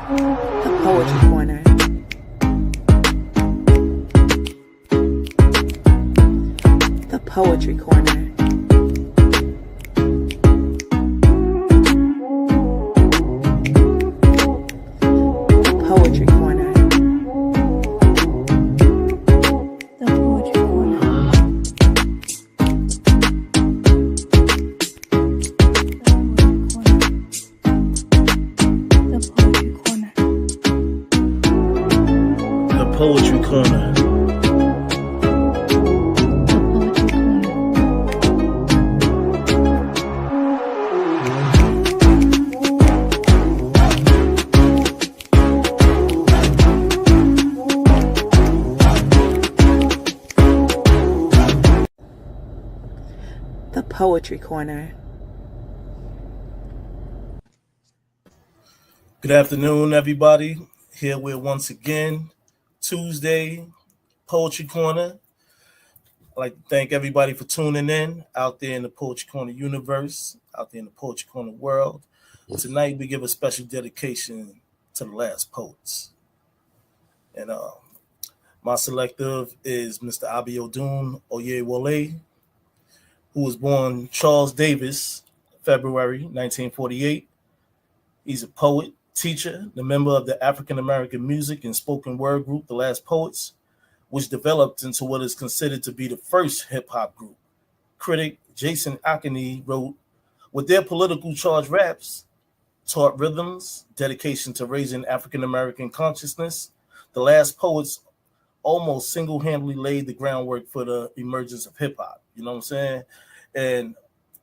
The Poetry Corner. The Poetry Corner. The Poetry Corner. The Poetry Corner. The Poetry Corner. The Poetry Corner. Good afternoon, everybody. Here we're once again, Tuesday, Poetry Corner. I'd like to thank everybody for tuning in out there in the Poetry Corner universe, out there in the Poetry Corner world. Tonight we give a special dedication to the last poets. And my selective is Mr. Abiodun Oyewole, who was born Charles Davis, February 1948. He's a poet, teacher, the member of the African American music and spoken word group, The Last Poets, which developed into what is considered to be the first hip-hop group. Critic Jason Akane wrote, with their political charged raps, taught rhythms, dedication to raising African American consciousness, The Last Poets almost single-handedly laid the groundwork for the emergence of hip-hop. You know what I'm saying? And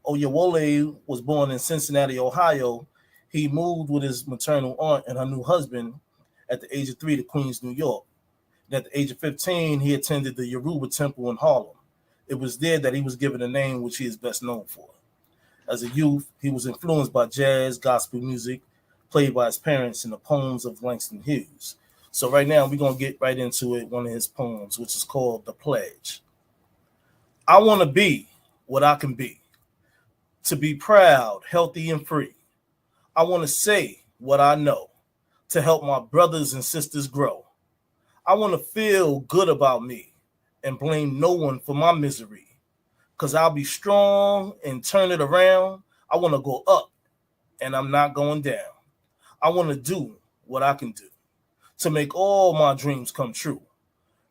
Oyewole was born in Cincinnati, Ohio. He moved with his maternal aunt and her new husband at the age of 3 to Queens, New York. And at the age of 15, he attended the Yoruba Temple in Harlem. It was there that he was given a name which he is best known for. As a youth, he was influenced by jazz, gospel music, played by his parents in the poems of Langston Hughes. So right now, we're going to get right into it, one of his poems, which is called The Pledge. I want to be what I can be, to be proud, healthy, and free. I want to say what I know, to help my brothers and sisters grow. I want to feel good about me and blame no one for my misery, because I'll be strong and turn it around. I want to go up, and I'm not going down. I want to do what I can do to make all my dreams come true.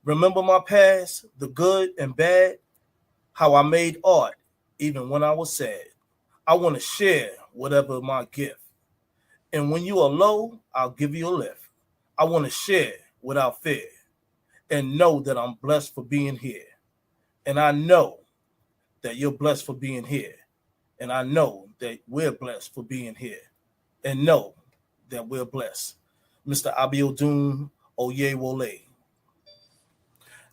Remember my past, the good and bad, how I made art even when I was sad. I want to share whatever my gift. And when you are low, I'll give you a lift. I want to share without fear and know that I'm blessed for being here. And I know that you're blessed for being here. And I know that we're blessed for being here. And know that we're blessed. Mr. Abiodun Oyewole.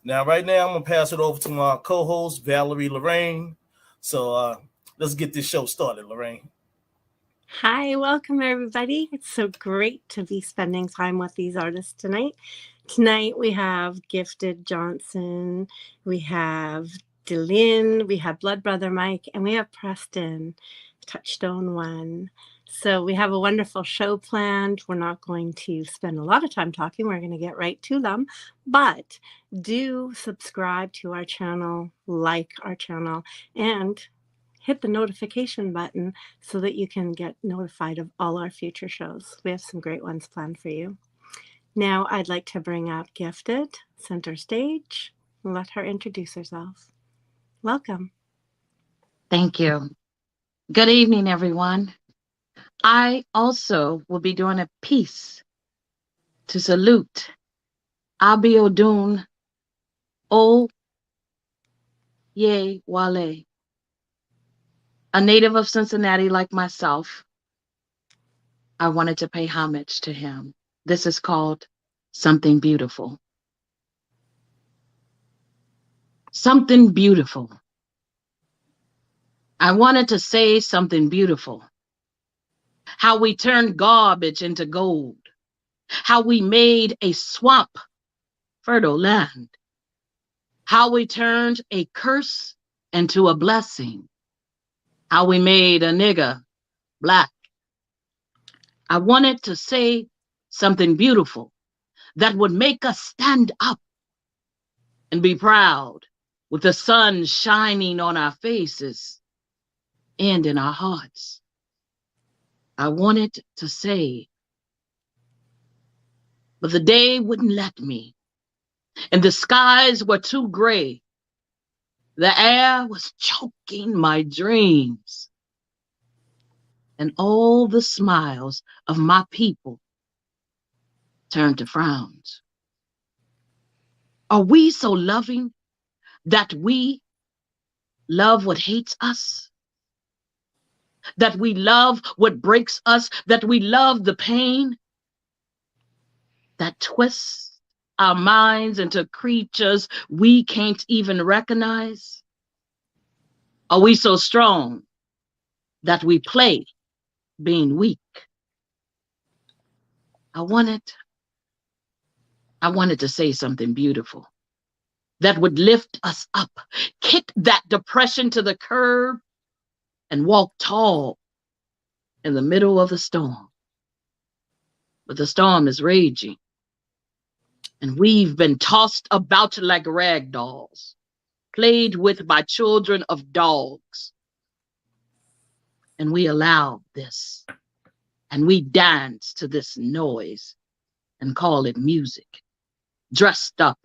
Now, right now, I'm going to pass it over to my co-host, Valerie Lorraine. So let's get this show started, Lorraine. Hi, welcome everybody. It's so great to be spending time with these artists tonight. Tonight we have Gifted Johnson, we have Delin, we have Blood Brother Mike, and we have Preston, Touchstone One. So we have a wonderful show planned. We're not going to spend a lot of time talking. We're going to get right to them. But do subscribe to our channel, like our channel, and hit the notification button so that you can get notified of all our future shows. We have some great ones planned for you. Now I'd like to bring up Gifted, center stage, and let her introduce herself. Welcome. Thank you. Good evening, everyone. I also will be doing a piece to salute Abiodun Oyewole, a native of Cincinnati like myself. I wanted to pay homage to him. This is called Something Beautiful. Something beautiful. I wanted to say something beautiful. How we turned garbage into gold. How we made a swamp fertile land. How we turned a curse into a blessing. How we made a nigger black. I wanted to say something beautiful that would make us stand up and be proud with the sun shining on our faces and in our hearts. I wanted to say, but the day wouldn't let me, and the skies were too gray. The air was choking my dreams, and all the smiles of my people turned to frowns. Are we so loving that we love what hates us? That we love what breaks us? That we love the pain that twists our minds into creatures we can't even recognize? Are we so strong that we play being weak? I wanted to say something beautiful that would lift us up, kick that depression to the curb, and walk tall in the middle of the storm. But the storm is raging, and we've been tossed about like rag dolls, played with by children of dogs. And we allow this, and we dance to this noise and call it music, dressed up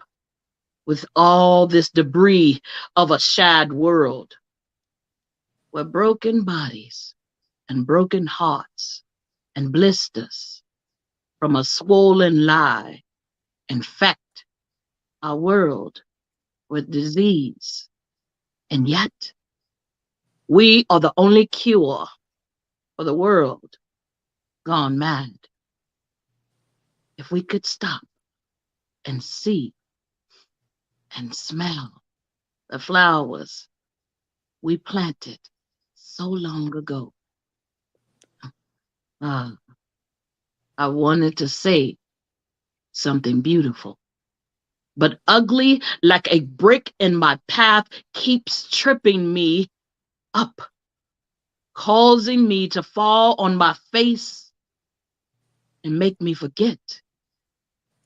with all this debris of a sad world where broken bodies and broken hearts and blisters from a swollen lie infect our world with disease. And yet, we are the only cure for the world gone mad. If we could stop and see and smell the flowers we planted so long ago. I wanted to say something beautiful, but ugly like a brick in my path keeps tripping me up, causing me to fall on my face and make me forget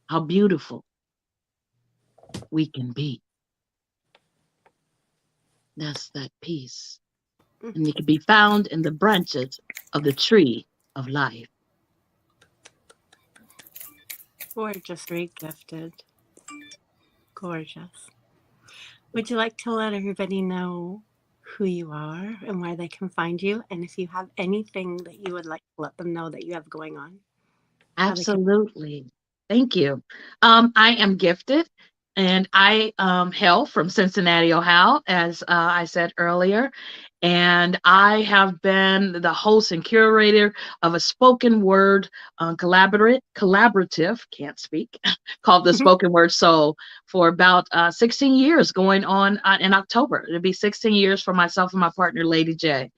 how beautiful we can be. That's that peace. And it can be found in the branches of the tree of life. Gorgeous, great, gifted. Gorgeous. Would you like to let everybody know who you are and where they can find you? And if you have anything that you would like to let them know that you have going on? Absolutely. Thank you. I am gifted, and I hail from Cincinnati, Ohio, as I said earlier. And I have been the host and curator of a spoken word collaborative, can't speak, called the Spoken Word Soul for about 16 years, going on in October. It'll be 16 years for myself and my partner, Lady J.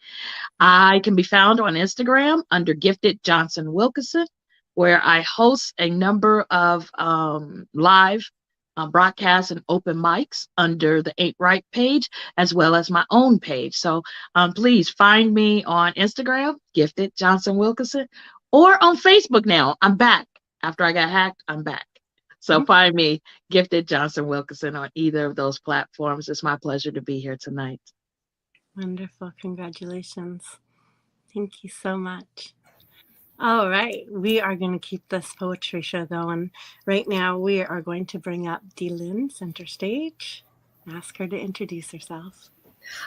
I can be found on Instagram under Gifted Johnson Wilkerson, where I host a number of live broadcasts and open mics under the Ain't Right page, as well as my own page. So please find me on Instagram, Gifted Johnson Wilkerson, or on Facebook now. I'm back. After I got hacked, I'm back. So find me, Gifted Johnson Wilkerson, on either of those platforms. It's my pleasure to be here tonight. Wonderful. Congratulations. Thank you so much. All right. We are going to keep this poetry show going. Right now, we are going to bring up D-Lynn center stage and ask her to introduce herself.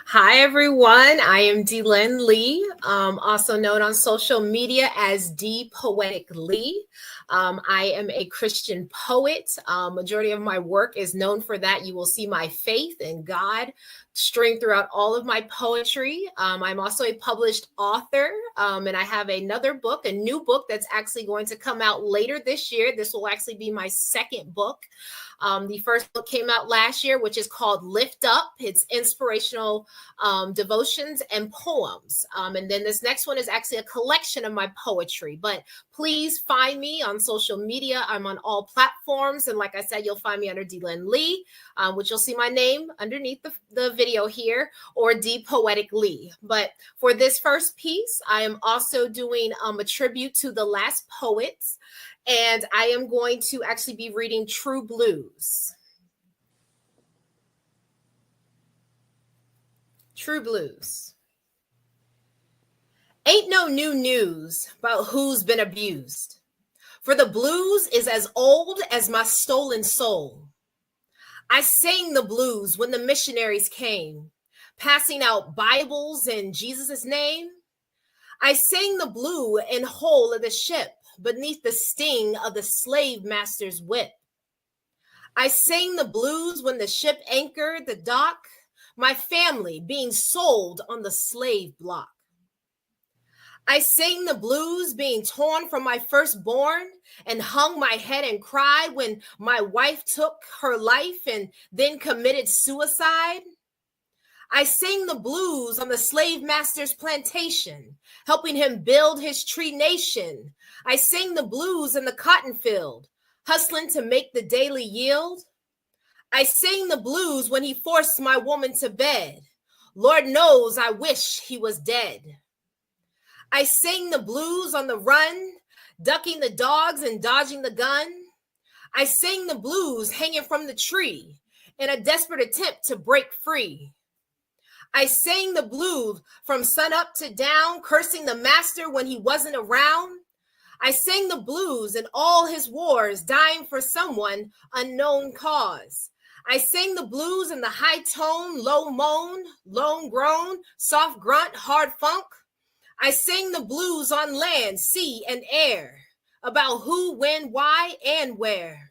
Hi, everyone. I am D-Lynn Lee, also known on social media as D Poetic Lee. I am a Christian poet. Majority of my work is known for that. You will see my faith in God string throughout all of my poetry. I'm also a published author, and I have another book, a new book that's actually going to come out later this year. This will actually be my second book. The first book came out last year, which is called Lift Up. It's inspirational devotions and poems. And then this next one is actually a collection of my poetry. But please find me on social media. I'm on all platforms. And like I said, you'll find me under D-Lynn Lee, which you'll see my name underneath the video here, or D Poetic Lee. But for this first piece, I am also doing a tribute to the last poets. And I am going to actually be reading True Blues. True Blues. Ain't no new news about who's been abused, for the blues is as old as my stolen soul. I sang the blues when the missionaries came, passing out Bibles in Jesus' name. I sang the blue in whole of the ship, beneath the sting of the slave master's whip. I sang the blues when the ship anchored the dock, my family being sold on the slave block. I sang the blues being torn from my firstborn and hung my head and cried when my wife took her life and then committed suicide. I sang the blues on the slave master's plantation, helping him build his tree nation. I sang the blues in the cotton field, hustling to make the daily yield. I sang the blues when he forced my woman to bed. Lord knows I wish he was dead. I sang the blues on the run, ducking the dogs and dodging the gun. I sang the blues hanging from the tree in a desperate attempt to break free. I sang the blues from sun up to down, cursing the master when he wasn't around. I sang the blues in all his wars, dying for someone unknown cause. I sang the blues in the high tone, low moan, lone groan, soft grunt, hard funk. I sang the blues on land, sea, and air, about who, when, why, and where.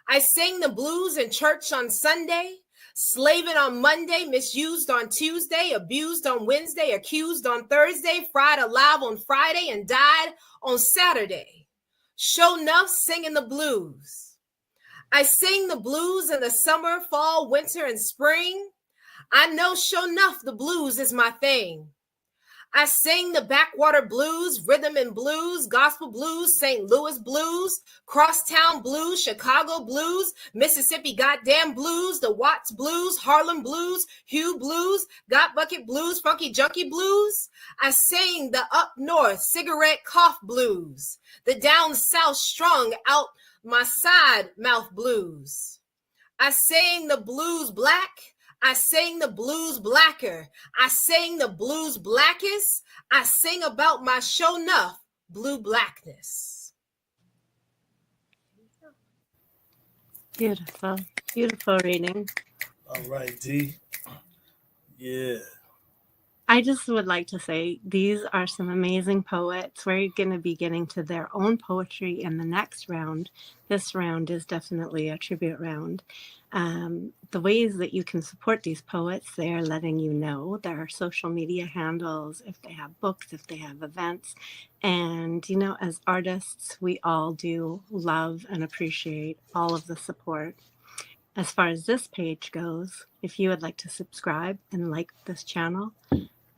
I sang the blues in church on Sunday, slaving on Monday, misused on Tuesday, abused on Wednesday, accused on Thursday, fried alive on Friday, and died on Saturday. Show enough singing the blues. I sing the blues in the summer, fall, winter, and spring. I know show enough the blues is my thing. I sing the backwater blues, rhythm and blues, gospel blues, St. Louis blues, crosstown blues, Chicago blues, Mississippi goddamn blues, the Watts blues, Harlem blues, Hugh blues, Got Bucket blues, Funky Junkie blues. I sing the up north cigarette cough blues, the down south strung out my side mouth blues. I sing the blues black. I sing the blues blacker. I sing the blues blackest. I sing about my show enough blue blackness. Beautiful, beautiful reading. All right, D. Yeah. I just would like to say these are some amazing poets. We're going to be getting to their own poetry in the next round. This round is definitely a tribute round. The ways that you can support these poets, they are letting you know. There are social media handles, if they have books, if they have events. And, you know, as artists, we all do love and appreciate all of the support. As far as this page goes, if you would like to subscribe and like this channel,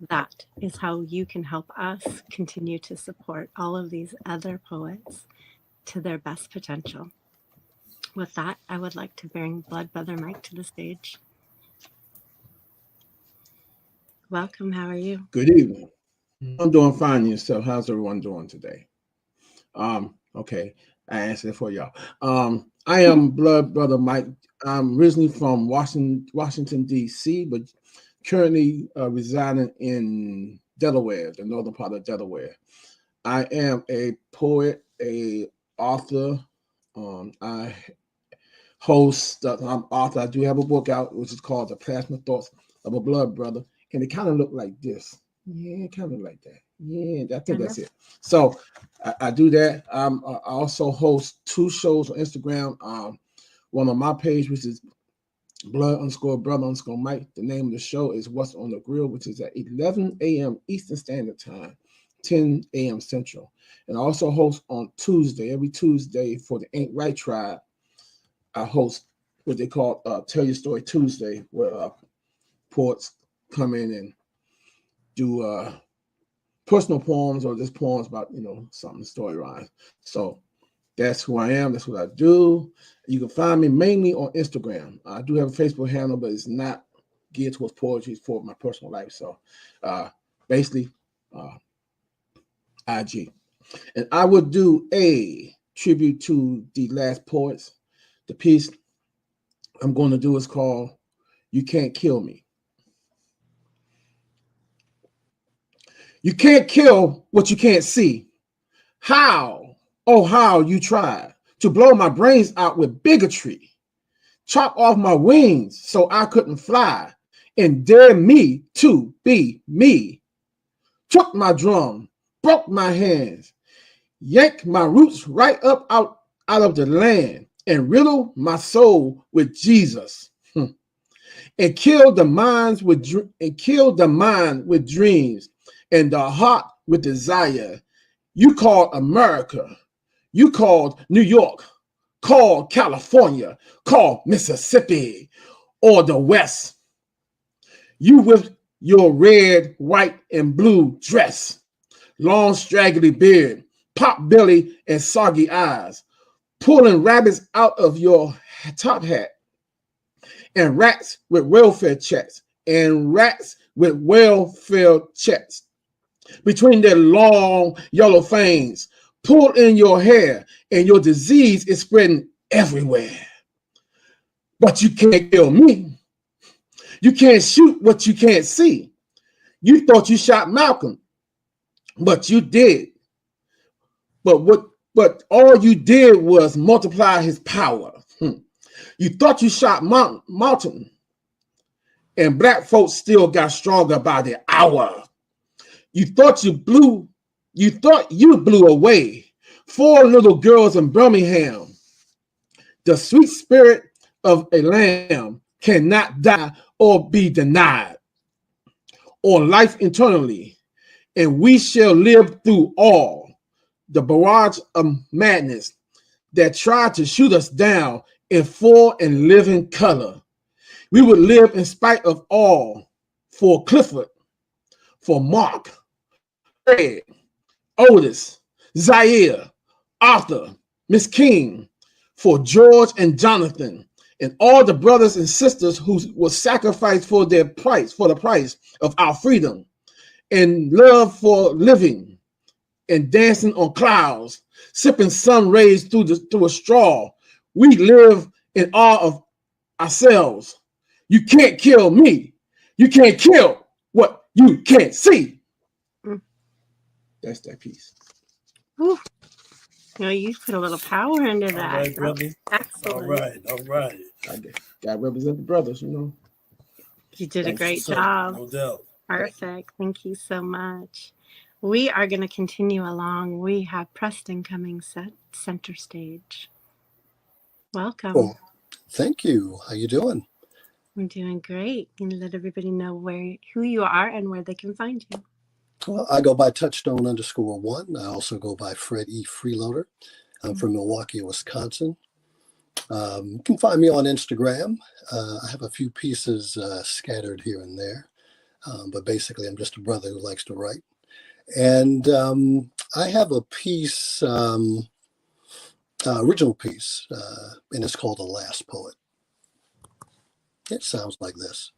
that is how you can help us continue to support all of these other poets to their best potential. With that, I would like to bring Blood Brother Mike to the stage. Welcome. How are you? Good evening. I'm doing fine. Yourself? How's everyone doing today? Okay, I answered it for y'all. I am Blood Brother Mike. I'm originally from Washington D.C., but currently residing in Delaware, the northern part of Delaware. I am a poet, a author. I host. I'm author. I do have a book out, which is called "The Plasma Thoughts of a Blood Brother," and it kind of looked like this. Yeah, kind of like that. Yeah, I think that's it. So I do that. I also host 2 shows on Instagram. One on my page, which is Blood_Brother_Mike. The name of the show is What's on the Grill, which is at 11 a.m. Eastern Standard Time, 10 a.m. Central. And I also host on Tuesday, every Tuesday for the Ain't Right Tribe. I host what they call Tell Your Story Tuesday, where poets come in and do personal poems or just poems about, something storyline. So that's who I am. That's what I do. You can find me mainly on Instagram. I do have a Facebook handle, but it's not geared towards poetry. It's for my personal life. So basically, IG. And I would do a tribute to the last poets. The piece I'm going to do is called You Can't Kill Me. You can't kill what you can't see. How, oh, how you tried to blow my brains out with bigotry, chop off my wings so I couldn't fly, and dare me to be me. Took my drum, broke my hands, yanked my roots right up out of the land, and riddled my soul with Jesus. And killed the mind with dreams, and the heart with desire. You called America, you called New York, called California, called Mississippi, or the West. You with your red, white, and blue dress, long straggly beard, pop belly, and soggy eyes, pulling rabbits out of your top hat, and rats with welfare checks, and rats with welfare checks between their long yellow fangs, pulled in your hair, and your disease is spreading everywhere. But you can't kill me. You can't shoot what you can't see. You thought you shot Malcolm, but you did. But all you did was multiply his power. You thought you shot Martin, and black folks still got stronger by the hour. You thought you blew away 4 little girls in Birmingham. The sweet spirit of a lamb cannot die or be denied, or life eternally, and we shall live through all the barrage of madness that tried to shoot us down in full and living color. We would live in spite of all, for Clifford, for Mark, Fred, Otis, Zaire, Arthur, Miss King, for George and Jonathan, and all the brothers and sisters who were sacrificed for the price of our freedom, and love for living, and dancing on clouds, sipping sun rays through a straw. We live in awe of ourselves. You can't kill me. You can't kill what you can't see. That's that piece. Ooh. You know, you put a little power into that. All right, brother. Excellent. All right. I got to represent the brothers, you know. You did a great So, job. no doubt. Perfect. Thank you so much. We are going to continue along. We have Preston coming center stage. Welcome. Oh, thank you. How you doing? I'm doing great. Can you let everybody know who you are and where they can find you? Well, I go by Touchstone_1. I also go by Fred E. Freeloader. I'm from Milwaukee, Wisconsin. You can find me on Instagram. I have a few pieces scattered here and there, but basically I'm just a brother who likes to write. And I have a piece, original piece, and it's called The Last Poet. It sounds like this.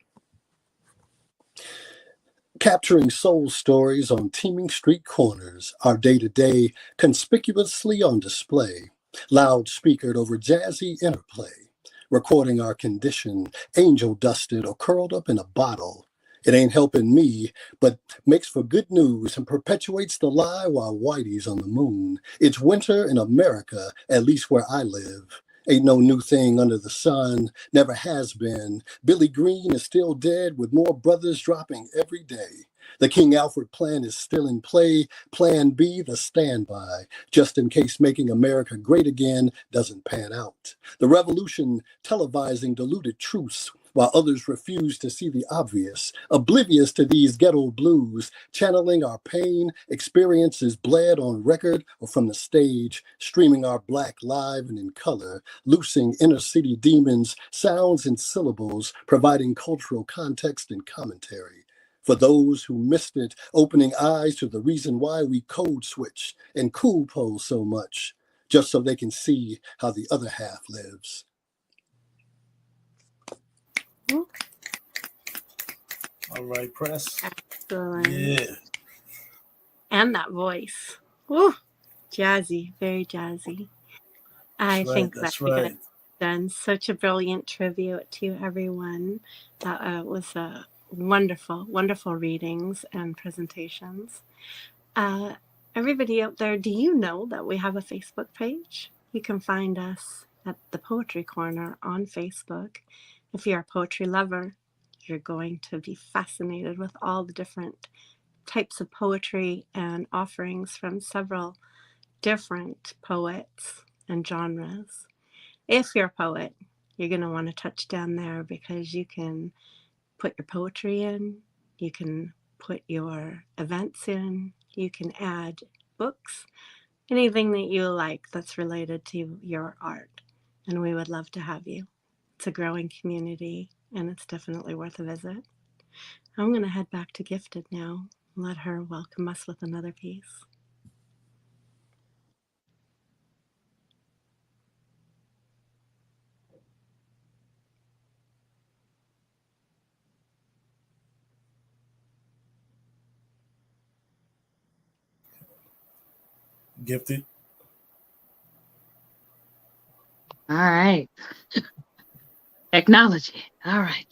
Capturing soul stories on teeming street corners, our day-to-day conspicuously on display, loud-speakered over jazzy interplay, recording our condition, angel-dusted or curled up in a bottle. It ain't helping me, but makes for good news and perpetuates the lie while Whitey's on the moon. It's winter in America, at least where I live. Ain't no new thing under the sun, never has been. Billy Green is still dead with more brothers dropping every day. The King Alfred plan is still in play. Plan B, the standby, just in case making America great again doesn't pan out. The revolution televising diluted truths, while others refuse to see the obvious, oblivious to these ghetto blues, channeling our pain, experiences bled on record or from the stage, streaming our black live and in color, loosing inner city demons, sounds and syllables, providing cultural context and commentary. For those who missed it, opening eyes to the reason why we code switch and cool pose so much, just so they can see how the other half lives. All right, Press. Excellent. Yeah. And that voice. Woo. Jazzy. Very jazzy. I think That's that you right. guys done such a brilliant tribute to everyone. That was wonderful, wonderful readings and presentations. Uh, Everybody out there, do you know that we have a Facebook page? You can find us at the Poetry Corner on Facebook. If you're a poetry lover, you're going to be fascinated with all the different types of poetry and offerings from several different poets and genres. If you're a poet, you're going to want to touch down there because you can put your poetry in, you can put your events in, you can add books, anything that you like that's related to your art. And we would love to have you. It's a growing community and it's definitely worth a visit. I'm going to head back to Gifted now and let her welcome us with another piece. Gifted. All right. Technology. All right.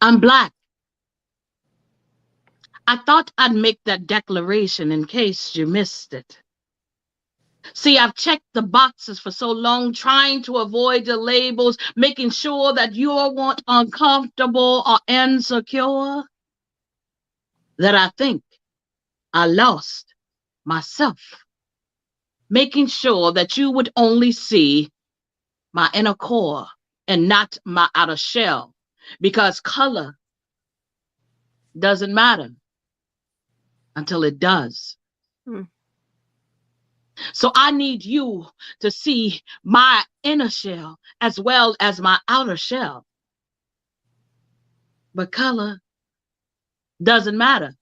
I'm Black. I thought I'd make that declaration in case you missed it. See, I've checked the boxes for so long, trying to avoid the labels, making sure that you weren't uncomfortable or insecure, that I think I lost myself, making sure that you would only see my inner core and not my outer shell, because color doesn't matter until it does. Hmm. So I need you to see my inner shell as well as my outer shell. But color doesn't matter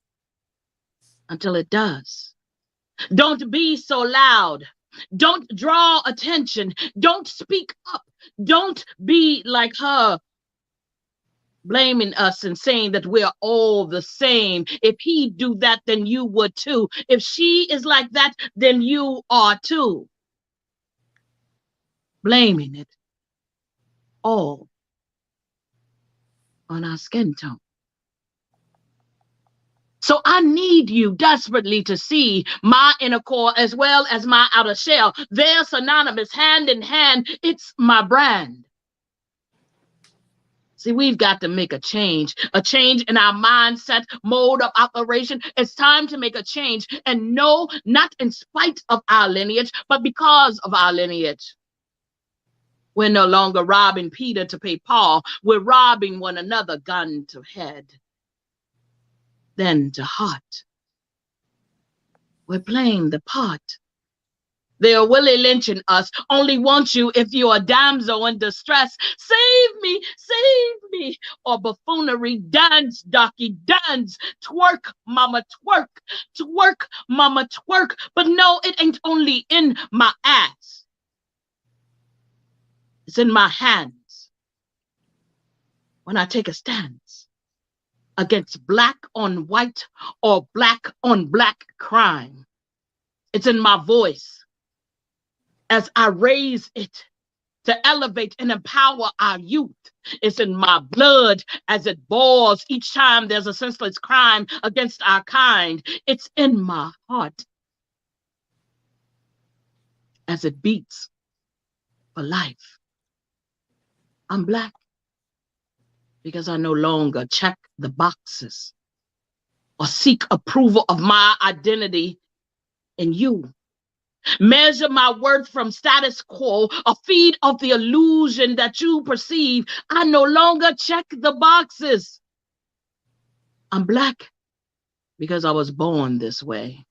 until it does. Don't be so loud. Don't draw attention. Don't speak up. Don't be like her, blaming us and saying that we're all the same. If he do that, then you would too. If she is like that, then you are too. Blaming it all on our skin tone. So I need you desperately to see my inner core as well as my outer shell. They're synonymous, hand in hand. It's my brand. See, we've got to make a change in our mindset, mode of operation. It's time to make a change. And no, not in spite of our lineage, but because of our lineage. We're no longer robbing Peter to pay Paul. We're robbing one another, gun to head, then to heart. We're playing the part. They are Willie lynching us, only want you if you're a damsel in distress. Save me, or buffoonery, dance, donkey, dance, twerk, mama, twerk, mama, twerk. But no, it ain't only in my ass. It's in my hands when I take a stance against black on white or black on black crime. It's in my voice as I raise it to elevate and empower our youth. It's in my blood as it boils each time there's a senseless crime against our kind. It's in my heart as it beats for life. I'm Black because I no longer check the boxes or seek approval of my identity in you. Measure my worth from status quo, or feed off the illusion that you perceive. I no longer check the boxes. I'm Black because I was born this way.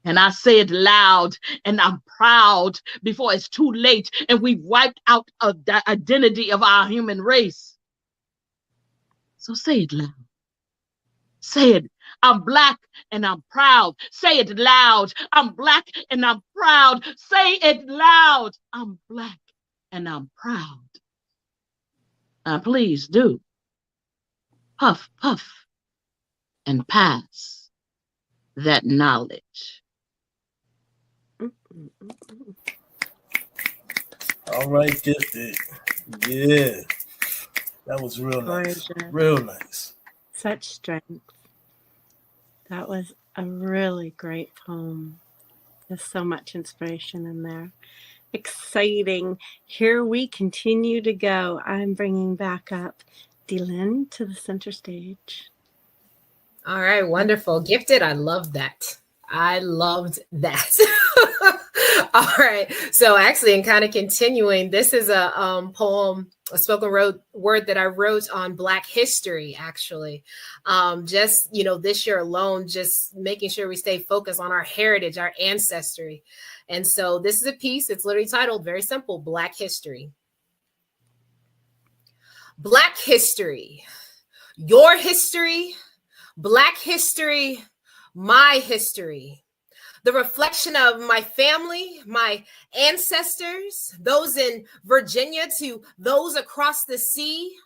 And I say it loud, and I'm proud before it's too late and we've wiped out the identity of our human race. So say it loud. Say it. I'm Black and I'm proud. Say it loud. I'm Black and I'm proud. Say it loud. I'm Black and I'm proud. Please do. Puff, puff. and pass that knowledge. All right, Gifted. Yeah, that was real nice. Gorgeous. Real nice. Such strength. That was a really great poem. There's so much inspiration in there. Exciting. Here we continue to go. I'm bringing back up Dylan to the center stage. All right, wonderful. Gifted, I love that. I loved that. All right. So actually, and kind of continuing, this is a poem, a spoken word that I wrote on Black history, actually. Just, this year alone, just making sure we stay focused on our heritage, our ancestry. And so this is a piece, it's literally titled, very simple, Black History. Black history, your history, Black history, my history. The reflection of my family, my ancestors, those in Virginia to those across the sea.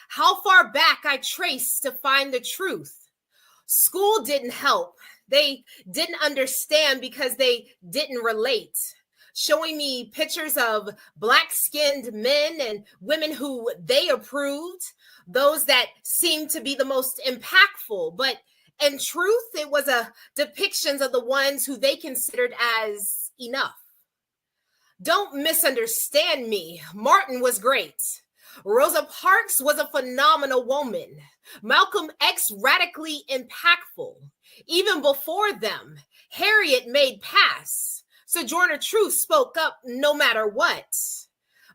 How far back I trace to find the truth. School didn't help. They didn't understand because they didn't relate. Showing me pictures of Black-skinned men and women who they approved, those that seemed to be the most impactful, but in truth, it was a depictions of the ones who they considered as enough. Don't misunderstand me. Martin was great. Rosa Parks was a phenomenal woman. Malcolm X radically impactful. Even before them, Harriet made pass. Sojourner Truth spoke up no matter what.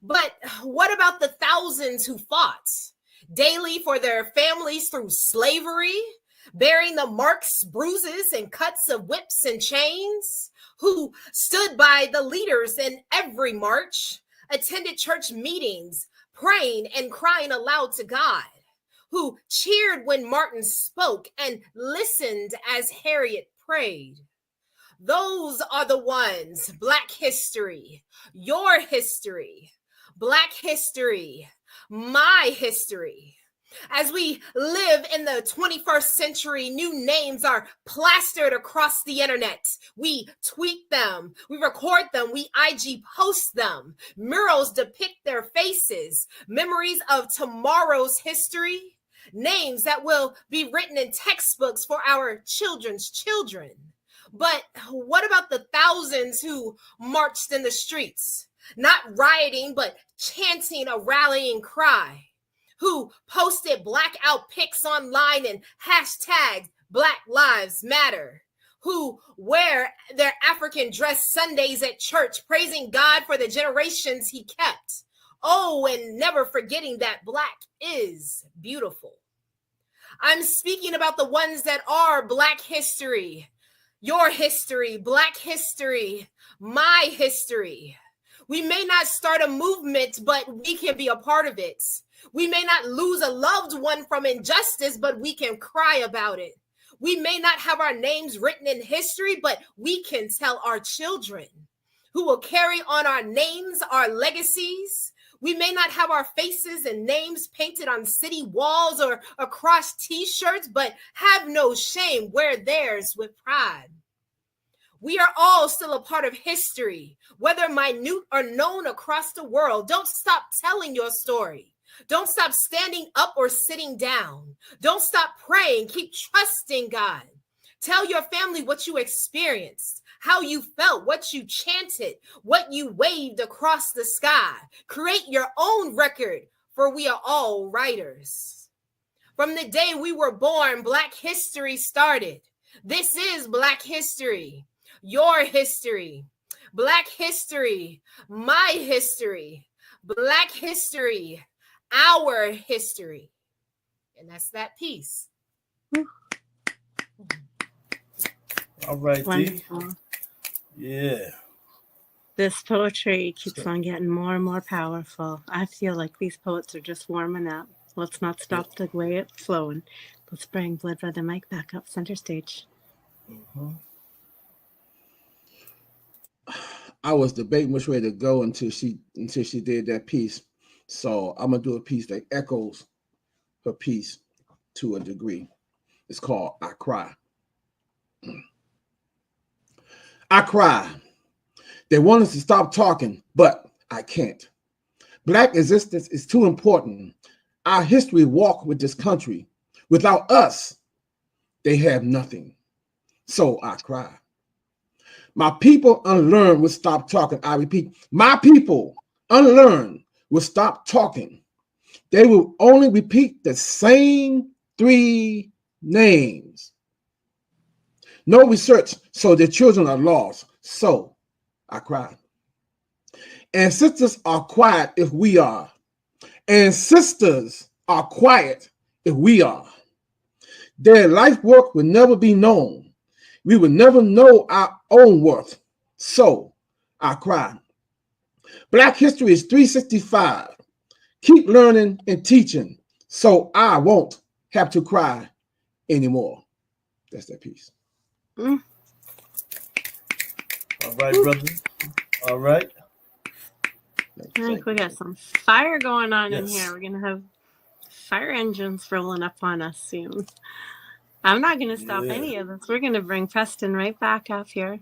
But what about the thousands who fought daily for their families through slavery? Bearing the marks, bruises, and cuts of whips and chains, who stood by the leaders in every march, attended church meetings, praying and crying aloud to God, who cheered when Martin spoke and listened as Harriet prayed. Those are the ones, Black history, your history, Black history, my history. As we live in the 21st century, new names are plastered across the internet. We tweet them, we record them, we IG post them. Murals depict their faces, memories of tomorrow's history, names that will be written in textbooks for our children's children. But what about the thousands who marched in the streets, not rioting, but chanting a rallying cry? Who posted blackout pics online and hashtagged Black Lives Matter, who wear their African dress Sundays at church, praising God for the generations he kept. Oh, and never forgetting that Black is beautiful. I'm speaking about the ones that are Black history, your history, Black history, my history. We may not start a movement, but we can be a part of it. We may not lose a loved one from injustice, but we can cry about it. We may not have our names written in history, but we can tell our children who will carry on our names, our legacies. We may not have our faces and names painted on city walls or across t-shirts, but have no shame, wear theirs with pride. We are all still a part of history, whether minute or known across the world. Don't stop telling your story. Don't stop standing up or sitting down. Don't stop praying. Keep trusting God. Tell your family what you experienced, how you felt, what you chanted, what you waved across the sky. Create your own record, for we are all writers. From the day we were born, Black history started. This is Black history, your history, Black history, my history, Black history, our history. And that's that piece. All right, D. Wonderful. Yeah. This poetry keeps on getting more and more powerful. I feel like these poets are just warming up. Let's not stop the way it's flowing. Let's bring Blood Brother Mike back up center stage. Mm-hmm. I was debating which way to go until she did that piece. So I'm gonna do a piece that echoes her piece to a degree. It's called I Cry. I cry. They want us to stop talking, but I can't. Black existence is too important. Our history walk with this country. Without us, they have nothing. So I cry. My people unlearn will stop talking. I repeat, my people unlearn will stop talking. They will only repeat the same 3 names. No research, so their children are lost. So I cry. Ancestors are quiet if we are. Ancestors are quiet if we are. Their life work will never be known. We will never know our own worth. So I cry. Black history is 365. Keep learning and teaching so I won't have to cry anymore. That's that piece. All right, brother. All right. I think we got some fire going on in Yes. here. We're going to have fire engines rolling up on us soon. I'm not going to stop any of this. We're going to bring Preston right back up here.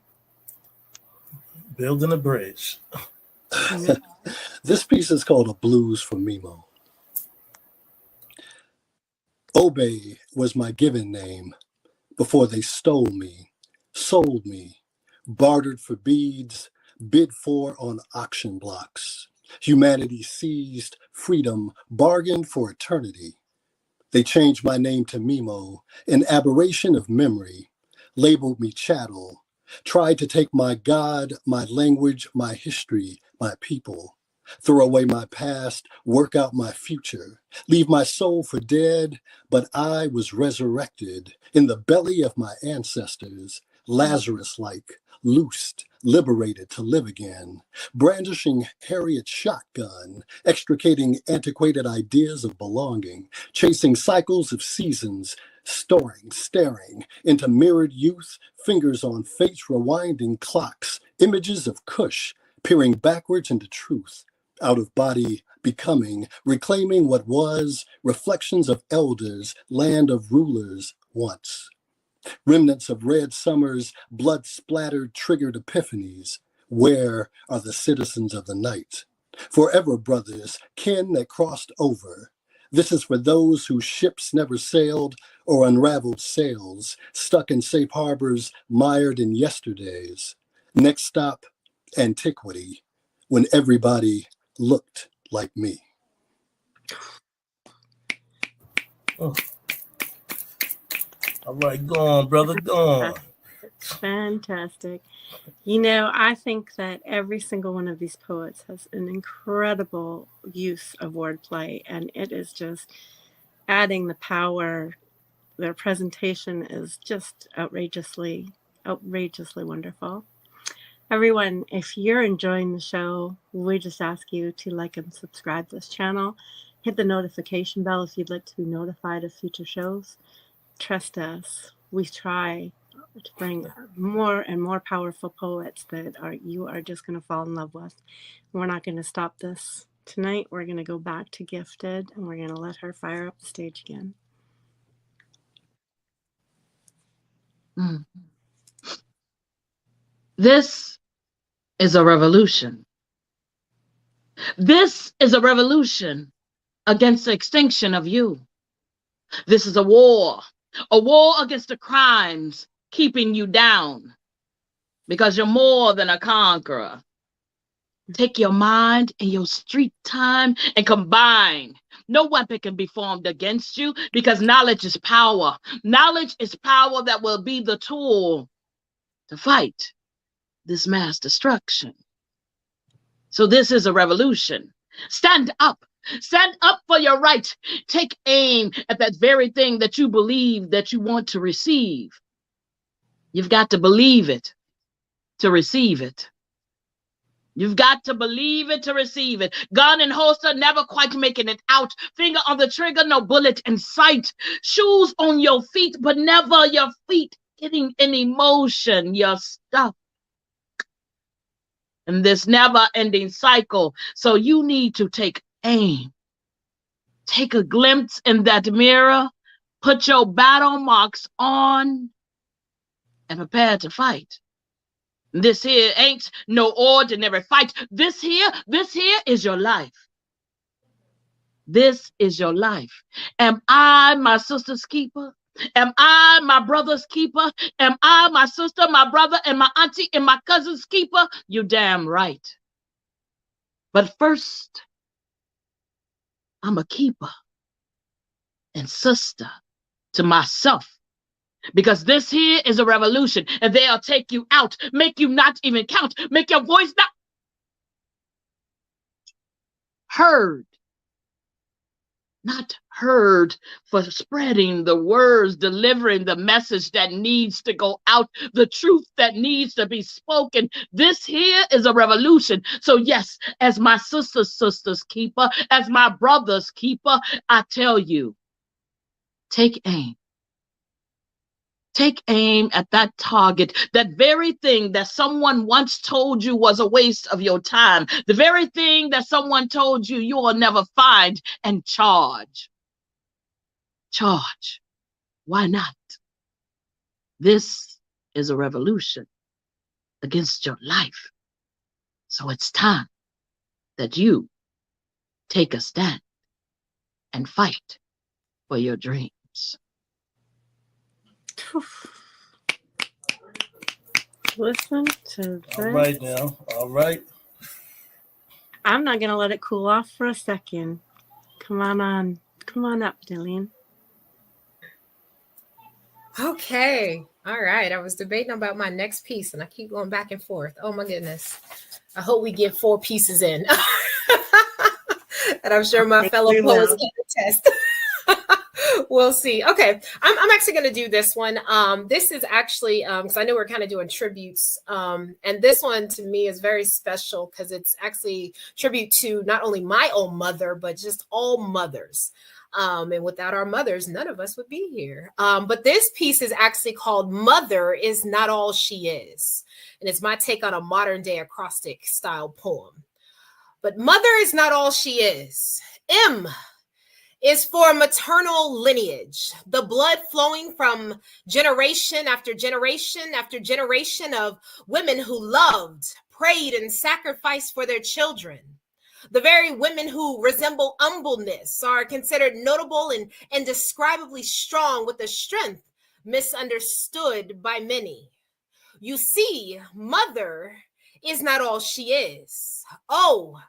Building a bridge. This piece is called A Blues for Mimo. Obey was my given name before they stole me, sold me, bartered for beads, bid for on auction blocks. Humanity seized freedom, bargained for eternity. They changed my name to Mimo, an aberration of memory, labeled me chattel, tried to take my God, my language, my history, my people, throw away my past, work out my future, leave my soul for dead, but I was resurrected in the belly of my ancestors, Lazarus-like, loosed, liberated to live again, brandishing Harriet's shotgun, extricating antiquated ideas of belonging, chasing cycles of seasons, staring into mirrored youth, fingers on fate's rewinding clocks, images of Kush, peering backwards into truth, out of body becoming, reclaiming what was, reflections of elders, land of rulers once. Remnants of red summers, blood-splattered, triggered epiphanies. Where are the citizens of the night? Forever brothers, kin that crossed over. This is for those whose ships never sailed or unraveled sails, stuck in safe harbors, mired in yesterdays. Next stop, antiquity, when everybody looked like me. Oh. All right, go on, brother, go on. Fantastic. You know, I think that every single one of these poets has an incredible use of wordplay, and it is just adding the power. Their presentation is just outrageously wonderful. Everyone, if you're enjoying the show, we just ask you to like and subscribe this channel. Hit the notification bell if you'd like to be notified of future shows. Trust us, we try to bring more and more powerful poets that you are just going to fall in love with. We're not going to stop this tonight. We're going to go back to Gifted, and we're going to let her fire up the stage again. This is a revolution. This is a revolution against the extinction of you. This is a war against the crimes keeping you down, because you're more than a conqueror. Take your mind and your street time and combine. No weapon can be formed against you, because knowledge is power. Knowledge is power that will be the tool to fight this mass destruction. So this is a revolution. Stand up. Stand up for your right. Take aim at that very thing that you believe that you want to receive. You've got to believe it to receive it. You've got to believe it to receive it. Gun and holster, never quite making it out. Finger on the trigger, no bullet in sight. Shoes on your feet, but never your feet getting any motion. You're stuck in this never-ending cycle. So you need to take aim. Take a glimpse in that mirror. Put your battle marks on and prepare to fight. This here ain't no ordinary fight. This here is your life. This is your life. Am I my sister's keeper? Am I my brother's keeper? Am I my sister, my brother, and my auntie and my cousin's keeper? You damn right. But first, I'm a keeper and sister to myself. Because this here is a revolution, and they'll take you out, make you not even count, make your voice not heard. Not heard for spreading the words, delivering the message that needs to go out, the truth that needs to be spoken. This here is a revolution. So yes, as my sister's keeper, as my brother's keeper, I tell you, take aim. Take aim at that target, that very thing that someone once told you was a waste of your time, the very thing that someone told you you will never find, and charge. Charge. Why not? This is a revolution against your life. So it's time that you take a stand and fight for your dreams. Listen to this. All right now. All right. I'm not going to let it cool off for a second. Come on up, Dillian. Okay. All right. I was debating about my next piece and I keep going back and forth. Oh my goodness. I hope we get 4 pieces in. And I'm sure my fellow poets can attest. We'll see. Okay, I'm actually going to do this one. This is actually because I know we're kind of doing tributes, and this one to me is very special because it's actually tribute to not only my own mother but just all mothers. And without our mothers, none of us would be here. But this piece is actually called "Mother Is Not All She Is," and it's my take on a modern day acrostic style poem. But mother is not all she is. M is for maternal lineage, the blood flowing from generation after generation after generation of women who loved, prayed, and sacrificed for their children. The very women who resemble humbleness are considered notable and indescribably strong with a strength misunderstood by many. You see, mother is not all she is. Oh,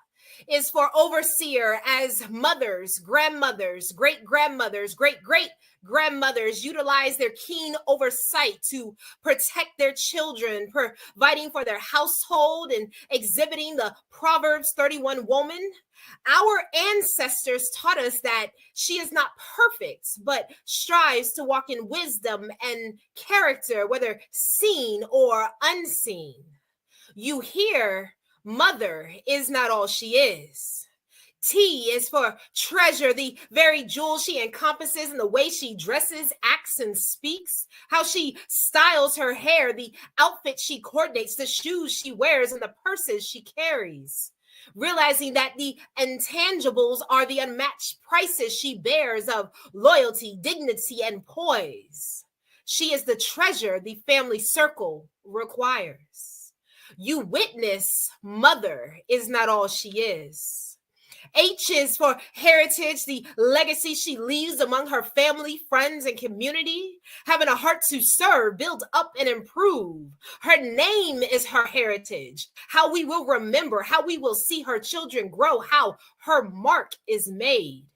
is for overseer, as mothers, grandmothers, great-grandmothers, great-great-grandmothers utilize their keen oversight to protect their children, providing for their household and exhibiting the Proverbs 31 woman. Our ancestors taught us that she is not perfect, but strives to walk in wisdom and character, whether seen or unseen. You hear, mother is not all she is. T is for treasure, the very jewel she encompasses in the way she dresses, acts, and speaks, how she styles her hair, the outfit she coordinates, the shoes she wears, and the purses she carries. Realizing that the intangibles are the unmatched prices she bears of loyalty, dignity, and poise. She is the treasure the family circle requires. You witness, mother is not all she is. H is for heritage, the legacy she leaves among her family, friends, and community, having a heart to serve, build up, and improve. Her name is her heritage, how we will remember, how we will see her children grow, how her mark is made.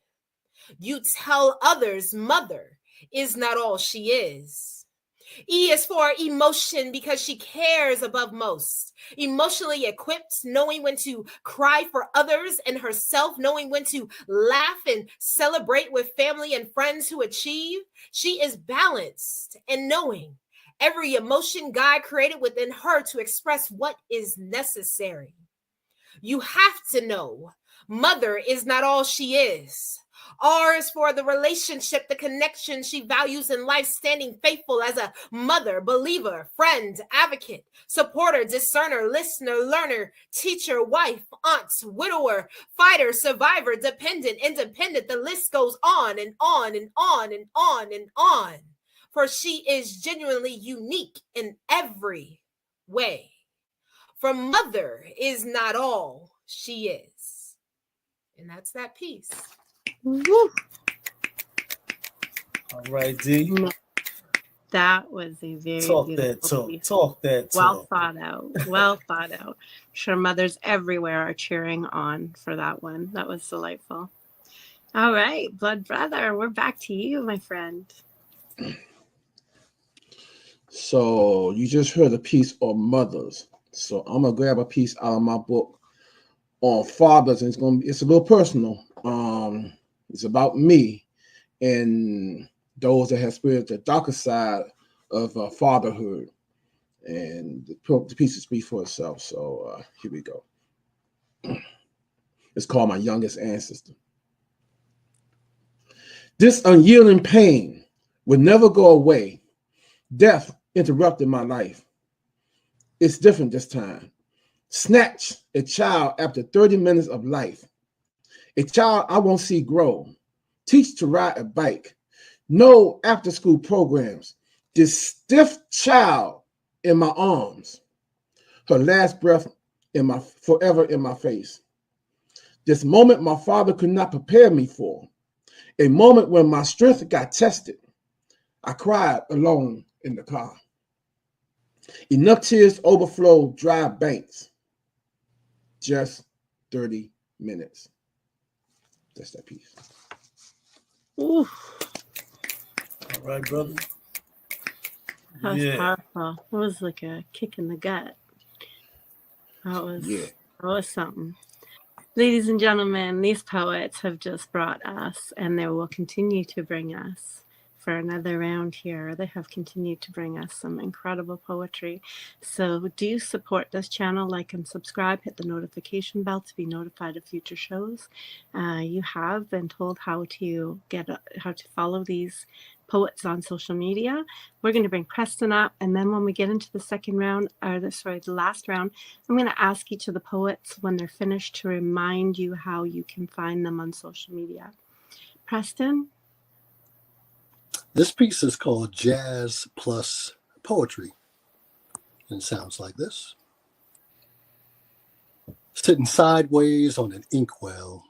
You tell others, mother is not all she is. E is for emotion because she cares above most. Emotionally equipped, knowing when to cry for others and herself, knowing when to laugh and celebrate with family and friends who achieve. She is balanced and knowing every emotion God created within her to express what is necessary. You have to know, mother is not all she is. R is for the relationship, the connection she values in life, standing faithful as a mother, believer, friend, advocate, supporter, discerner, listener, learner, teacher, wife, aunt, widower, fighter, survivor, dependent, independent. The list goes on and on and on and on and on. For she is genuinely unique in every way. For mother is not all she is. And that's that piece. Woo. All right, D. No, that was a very Talk beautiful that talk. piece. Talk that Well talk. thought out. Well thought out. I'm sure mothers everywhere are cheering on for that one. That was delightful. All right, Blood Brother, we're back to you, my friend. So you just heard a piece on mothers. So I'm gonna grab a piece out of my book on fathers, and it's a little personal. It's about me and those that have experienced the darker side of fatherhood, and the piece speaks for itself. So here we go. It's called My Youngest Ancestor. This unyielding pain would never go away. Death interrupted my life. It's different this time. Snatch a child after 30 minutes of life. A child I won't see grow. Teach to ride a bike. No after-school programs. This stiff child in my arms. Her last breath forever in my face. This moment my father could not prepare me for. A moment when my strength got tested. I cried alone in the car. Enough tears overflowed dry banks. Just 30 minutes. That's that piece. Ooh, All right, brother. that was powerful. It was like a kick in the gut. That was something. Ladies and gentlemen, these poets have just brought us, and they will continue to bring us for another round here. They have continued to bring us some incredible poetry. So do support this channel, like and subscribe, hit the notification bell to be notified of future shows. You have been told how to follow these poets on social media. We're going to bring Preston up, and then when we get into the the last round, I'm going to ask each of the poets when they're finished to remind you how you can find them on social media. Preston? This piece is called Jazz Plus Poetry, and it sounds like this. Sitting sideways on an inkwell,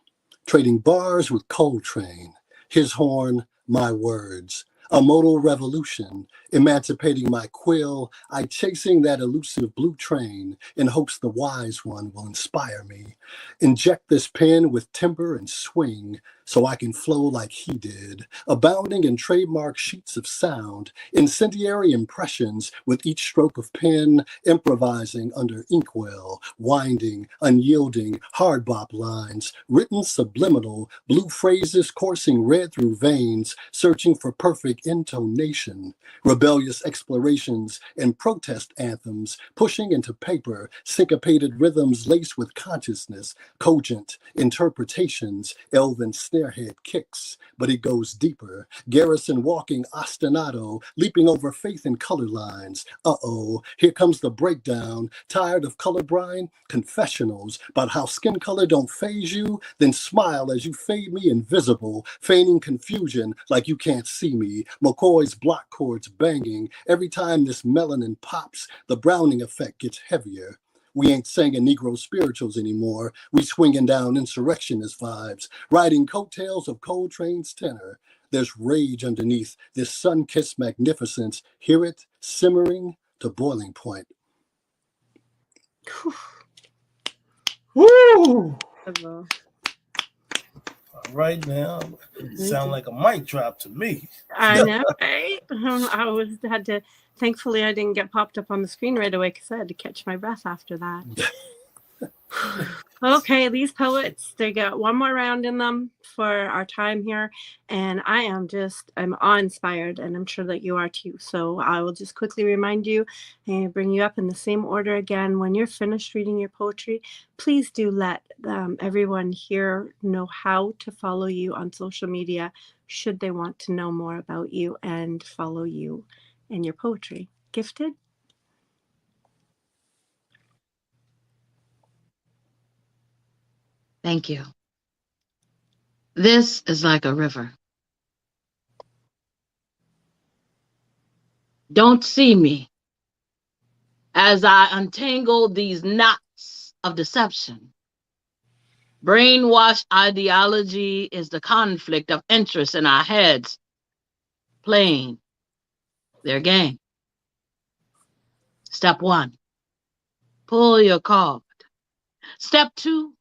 trading bars with Coltrane, his horn, my words, a modal revolution, emancipating my quill, I chasing that elusive blue train in hopes the wise one will inspire me. Inject this pen with timber and swing so I can flow like he did, abounding in trademark sheets of sound, incendiary impressions with each stroke of pen, improvising under inkwell, winding, unyielding, hard bop lines, written subliminal, blue phrases coursing red through veins, searching for perfect intonation, rebellious explorations and protest anthems, pushing into paper, syncopated rhythms laced with consciousness, cogent interpretations, elven snarehead kicks, but it goes deeper. Garrison walking ostinato, leaping over faith and color lines. Uh-oh, here comes the breakdown. Tired of colorblind confessionals about how skin color don't faze you? Then smile as you fade me invisible, feigning confusion like you can't see me. McCoy's block chords banging. Every time this melanin pops, the Browning effect gets heavier. We ain't singing Negro spirituals anymore. We swinging down insurrectionist vibes, riding coattails of Coltrane's tenor. There's rage underneath this sun-kissed magnificence. Hear it simmering to boiling point. Woo! All right now, sound like a mic drop to me. I know, right? Thankfully I didn't get popped up on the screen right away because I had to catch my breath after that. Okay, these poets, they got one more round in them for our time here. And I'm awe-inspired, and I'm sure that you are too. So I will just quickly remind you and bring you up in the same order again. When you're finished reading your poetry, please do let everyone here know how to follow you on social media should they want to know more about you and follow you and your poetry. Gifted? Thank you. This is like a river. Don't see me as I untangle these knots of deception. Brainwashed ideology is the conflict of interest in our heads playing their game. Step 1, pull your card. Step 2,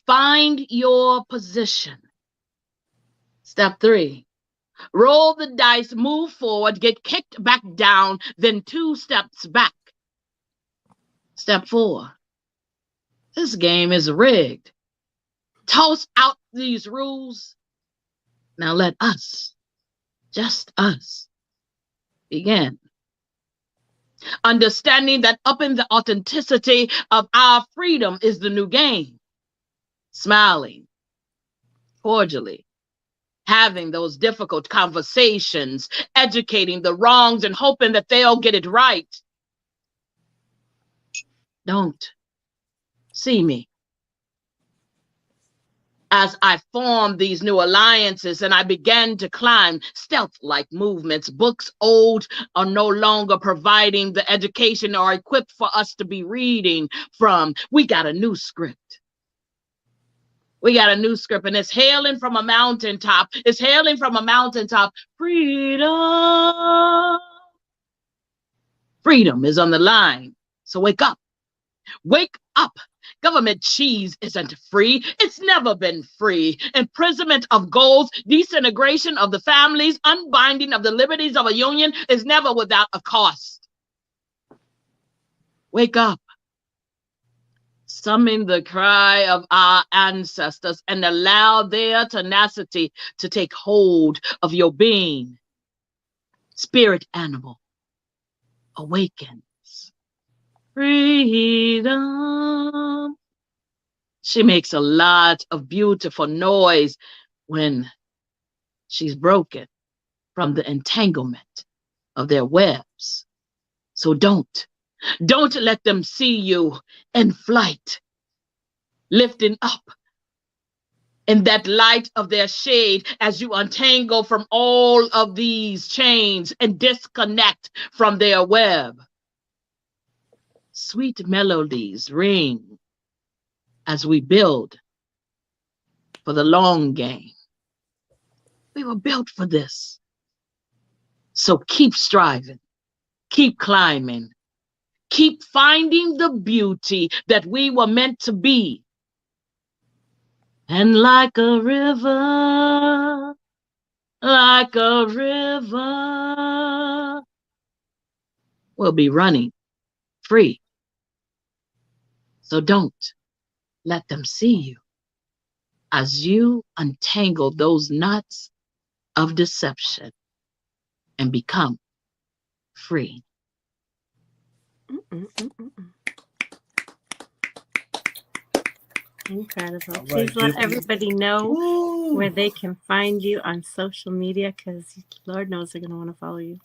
find your position. Step 3, roll the dice, move forward, get kicked back down, then 2 steps back. Step 4, this game is rigged. Toss out these rules. Now let us, just us, begin. Understanding that up in the authenticity of our freedom is the new game. Smiling, cordially, having those difficult conversations, educating the wrongs and hoping that they'll get it right. Don't see me as I formed these new alliances and I began to climb stealth-like movements. Books old are no longer providing the education or equipped for us to be reading from. We got a new script. We got a new script, and it's hailing from a mountaintop. It's hailing from a mountaintop. Freedom. Freedom is on the line. So wake up. Wake up. Government cheese isn't free. It's never been free. Imprisonment of goals, disintegration of the families, unbinding of the liberties of a union is never without a cost. Wake up. Summon the cry of our ancestors and allow their tenacity to take hold of your being. Spirit animal awakens. Freedom. She makes a lot of beautiful noise when she's broken from the entanglement of their webs. So don't let them see you in flight, lifting up in that light of their shade as you untangle from all of these chains and disconnect from their web. Sweet melodies ring as we build for the long game. We were built for this. So keep striving, keep climbing, keep finding the beauty that we were meant to be. And like a river, we'll be running free. So don't let them see you as you untangle those knots of deception and become free. Incredible. All Please right, let everybody know Woo! where they can find you on social media, because Lord knows they're going to want to follow you.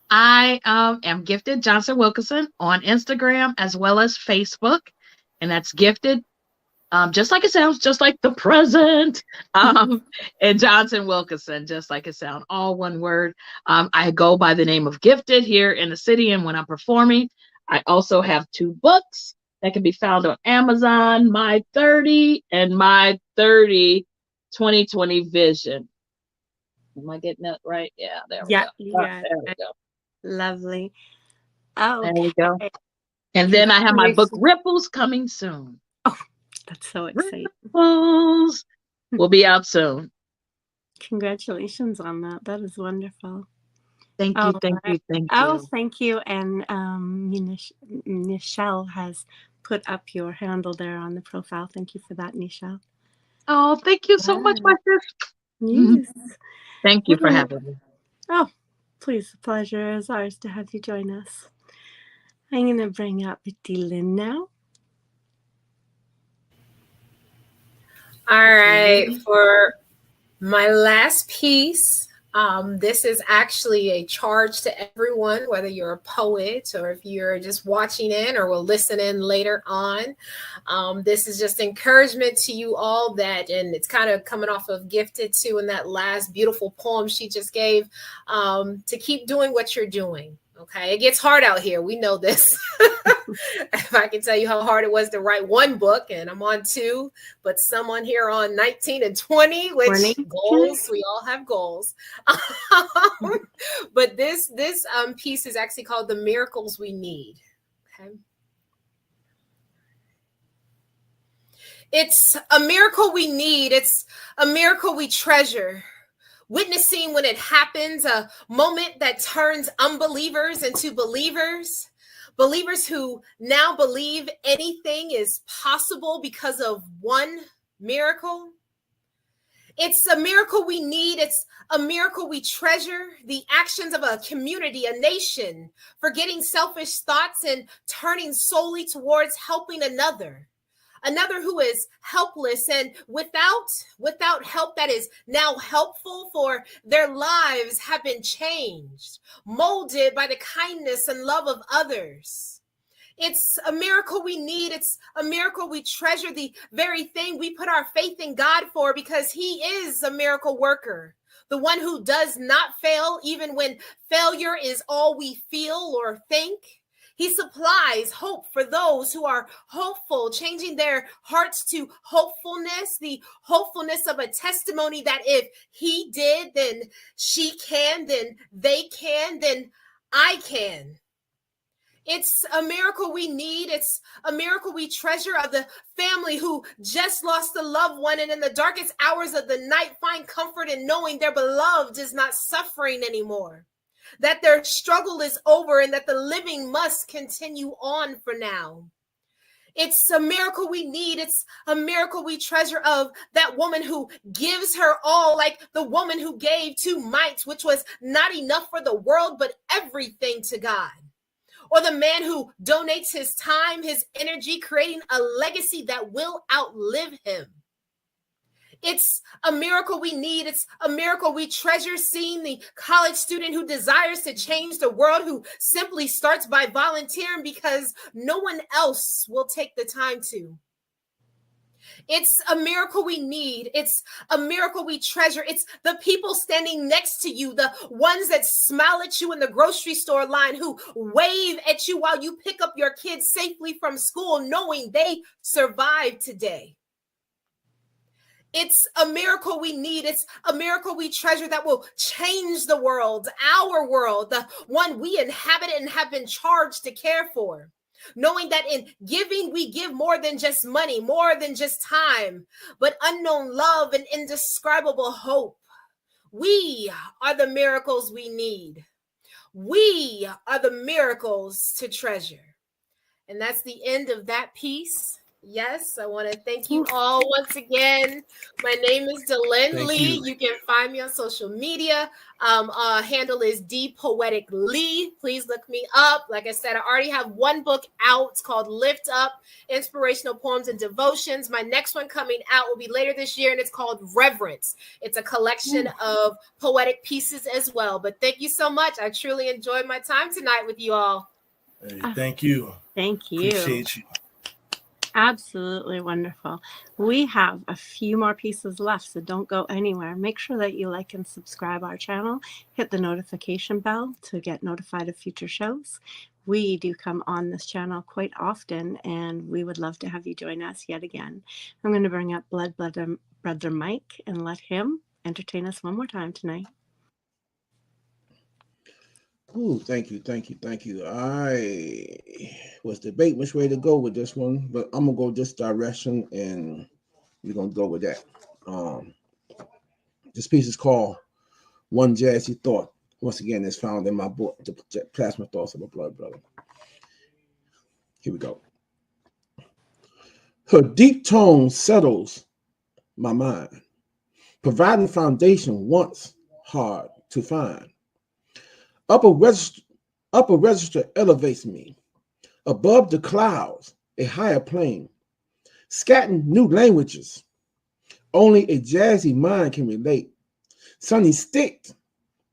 I am Gifted Johnson Wilkerson on Instagram as well as Facebook, and that's Gifted, just like it sounds, just like the present, and Johnson Wilkerson, just like it sounds, all one word. I go by the name of Gifted here in the city, and when I'm performing, I also have 2 books that can be found on Amazon, My 30 and My 30 2020 Vision. Am I getting that right? Yeah, there we go. Yeah, There we go. lovely. Oh, There we go. okay. And then I have my book Congratulations. Ripples coming soon. Oh, that's so exciting. Ripples will be out soon. Congratulations on that. That is wonderful. Thank you, thank you, thank Oh, you. thank you. And Michelle has put up your handle there on the profile. Thank you for that, Nisha. Oh, thank you so much, my sis. Yes. Thank you for having me. Oh, please, the pleasure is ours to have you join us. I'm going to bring up Dylan now. All right, for my last piece, this is actually a charge to everyone, whether you're a poet or if you're just watching in or will listen in later on. This is just encouragement to you all that, and it's kind of coming off of Gifted too in that last beautiful poem she just gave, to keep doing what you're doing. Okay, it gets hard out here. We know this. If I can tell you how hard it was to write one book, and I'm on 2, but someone here on 19 and 20, which 20. goals, we all have goals. But this piece is actually called The Miracles We Need. Okay. It's a miracle we need. It's a miracle we treasure. Witnessing when it happens, a moment that turns unbelievers into believers. Believers who now believe anything is possible because of one miracle. It's a miracle we need. It's a miracle we treasure. The actions of a community, a nation, forgetting selfish thoughts and turning solely towards helping another who is helpless and without help that is now helpful, for their lives have been changed, molded by the kindness and love of others. It's a miracle we need. It's a miracle we treasure, the very thing we put our faith in God for, because he is a miracle worker, the one who does not fail even when failure is all we feel or think. He supplies hope for those who are hopeful, changing their hearts to hopefulness, the hopefulness of a testimony that if he did, then she can, then they can, then I can. It's a miracle we need. It's a miracle we treasure, of the family who just lost a loved one and in the darkest hours of the night find comfort in knowing their beloved is not suffering anymore, that their struggle is over and that the living must continue on for now. It's a miracle we need. It's a miracle we treasure, of that woman who gives her all, like the woman who gave 2 mites, which was not enough for the world, but everything to God. Or the man who donates his time, his energy, creating a legacy that will outlive him. It's a miracle we need. It's a miracle we treasure, seeing the college student who desires to change the world, who simply starts by volunteering because no one else will take the time to. It's a miracle we need. It's a miracle we treasure. It's the people standing next to you, the ones that smile at you in the grocery store line, who wave at you while you pick up your kids safely from school, knowing they survived today. It's a miracle we need. It's a miracle we treasure that will change the world, our world, the one we inhabit and have been charged to care for. Knowing that in giving, we give more than just money, more than just time, but unknown love and indescribable hope. We are the miracles we need. We are the miracles to treasure. And that's the end of that piece. Yes, I want to thank you all once again. My name is Dylan Lee. You can find me on social media. Handle is DPoeticLee. Please look me up. Like I said, I already have 1 book out. It's called Lift Up, Inspirational Poems and Devotions. My next one coming out will be later this year, and it's called Reverence. It's a collection of poetic pieces as well. But thank you so much. I truly enjoyed my time tonight with you all. Hey, thank you. Thank you. Appreciate you. Absolutely wonderful. We have a few more pieces left, so don't go anywhere. Make sure that you like and subscribe our channel. Hit the notification bell to get notified of future shows. We do come on this channel quite often, and we would love to have you join us yet again. I'm going to bring up Brother Mike and let him entertain us one more time tonight. Ooh, thank you. I was debating which way to go with this one, but I'm gonna go this direction, and we're gonna go with that. This piece is called "One Jazzy Thought." Once again, it's found in my book, "The Plasma Thoughts of a Blood Brother." Here we go. Her deep tone settles my mind, providing foundation once hard to find. Upper register, upper register elevates me above the clouds, a higher plane, scatting new languages. Only a jazzy mind can relate. Sunny stick,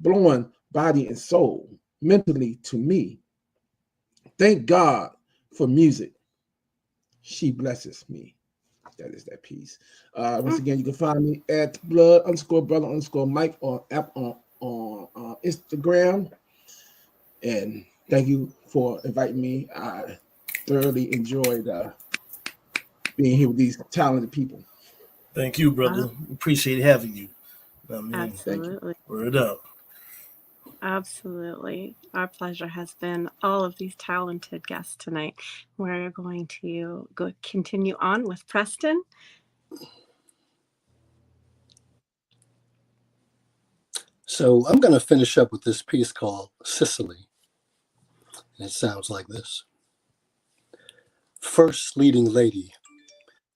blowing body and soul, mentally to me. Thank God for music. She blesses me. That is that piece. Once again, you can find me at blood_brother_Mike on app on Instagram. And thank you for inviting me. I thoroughly enjoyed being here with these talented people. Thank you, brother. Appreciate having you. I mean, Absolutely. word up. Absolutely. Our pleasure has been all of these talented guests tonight. We're going to continue on with Preston. So I'm going to finish up with this piece called Sicily. And it sounds like this. First leading lady,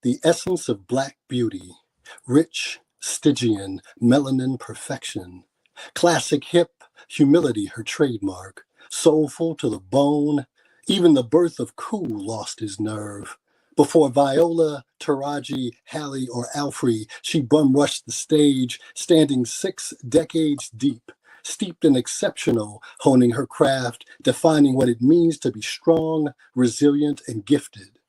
the essence of black beauty, rich, Stygian, melanin perfection, classic hip, humility her trademark, soulful to the bone, even the birth of Cool lost his nerve. Before Viola, Taraji, Hallie, or Alfrey, she bum-rushed the stage, standing 6 decades deep, steeped in exceptional, honing her craft, defining what it means to be strong, resilient, and gifted.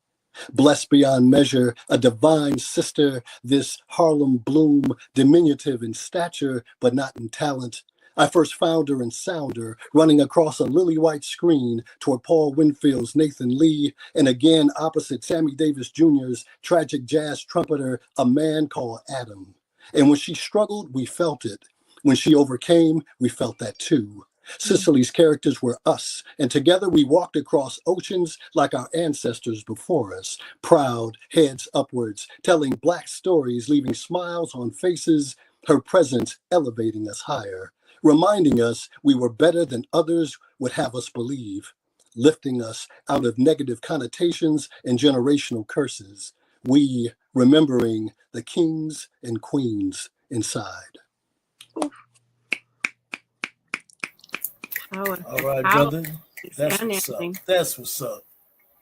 Blessed beyond measure, a divine sister, this Harlem Bloom, diminutive in stature, but not in talent. I first found her in Sounder, running across a lily-white screen toward Paul Winfield's Nathan Lee, and again opposite Sammy Davis Jr.'s tragic jazz trumpeter, A Man Called Adam. And when she struggled, we felt it. When she overcame, we felt that too. Sicily's characters were us, and together we walked across oceans like our ancestors before us, proud, heads upwards, telling black stories, leaving smiles on faces, her presence elevating us higher, reminding us we were better than others would have us believe, lifting us out of negative connotations and generational curses, we remembering the kings and queens inside. All right, brother. That's what's up. That's what's up.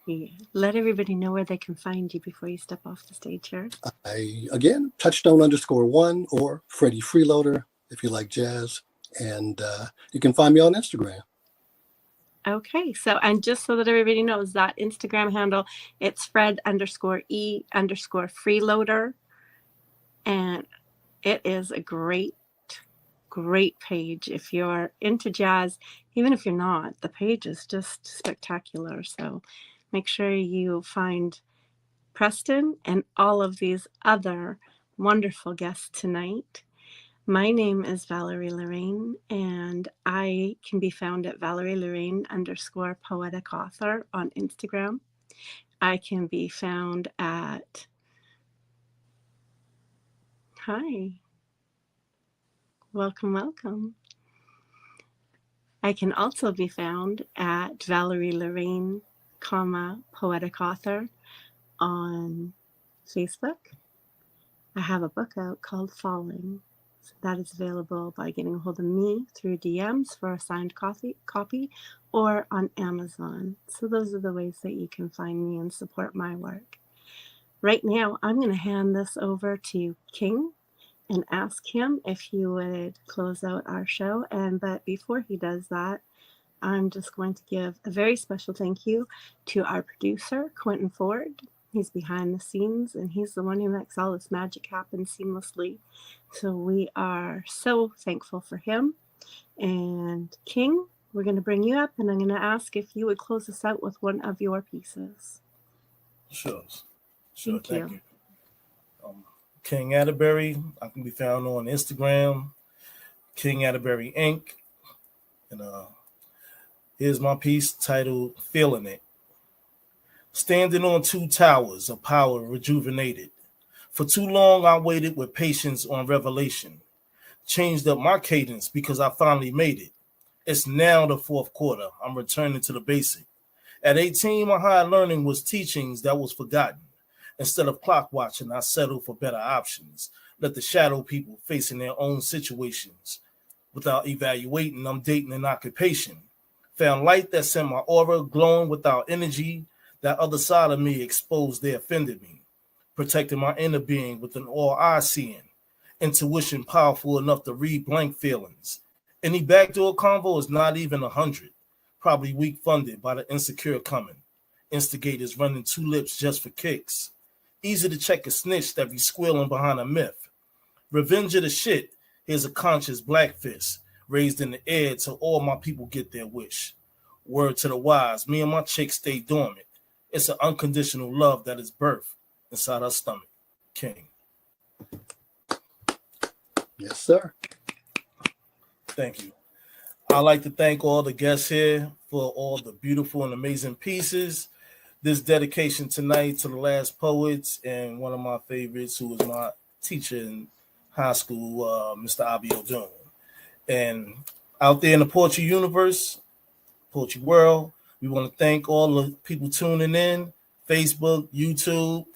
Yeah. Let everybody know where they can find you before you step off the stage here. Again, Touchstone_1 or Freddie Freeloader if you like jazz. And you can find me on Instagram. Okay, so, and just so that everybody knows, that Instagram handle, it's Fred_E_freeloader. And it is a great page if you're into jazz. Even if you're not, the page is just spectacular. So make sure you find Preston and all of these other wonderful guests tonight. My name is Valerie Lorraine, and I can be found at Valerie_Lorraine_poetic author on Instagram. I can be found at Welcome. I can also be found at Valerie Lorraine, poetic author on Facebook. I have a book out called Falling. So that is available by getting a hold of me through DMs for a signed copy or on Amazon. So those are the ways that you can find me and support my work. Right now, I'm going to hand this over to King and ask him if he would close out our show. But before he does that, I'm just going to give a very special thank you to our producer, Quentin Ford. He's behind the scenes, and he's the one who makes all this magic happen seamlessly. So we are so thankful for him. And King, we're going to bring you up, and I'm going to ask if you would close us out with one of your pieces. Sure. Thank you. King Atterbury. I can be found on Instagram, King Atterbury Inc. And here's my piece titled Feeling It. Standing on 2 towers of power rejuvenated. For too long I waited with patience on revelation. Changed up my cadence because I finally made it. It's now the 4th quarter. I'm returning to the basic. At 18, my higher learning was teachings that was forgotten. Instead of clock watching, I settle for better options. Let the shadow people facing their own situations. Without evaluating, I'm dating an occupation. Found light that sent my aura glowing without energy. That other side of me exposed they offended me. Protecting my inner being with an all-eye seeing. Intuition powerful enough to read blank feelings. Any backdoor convo is not even 100. Probably weak funded by the insecure coming. Instigators running two lips just for kicks. Easy to check a snitch that be squealing behind a myth. Revenge of the shit. Here's a conscious black fist raised in the air till all my people get their wish. Word to the wise, me and my chick stay dormant. It's an unconditional love that is birthed inside our stomach. King. Yes, sir. Thank you. I'd like to thank all the guests here for all the beautiful and amazing pieces. This dedication tonight to the last poets and one of my favorites, who was my teacher in high school, Mr. Abi Odun. And out there in the poetry universe, poetry world, we want to thank all the people tuning in, Facebook, YouTube.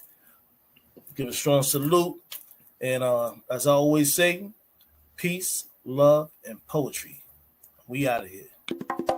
Give a strong salute. And as I always say, peace, love, and poetry. We out of here.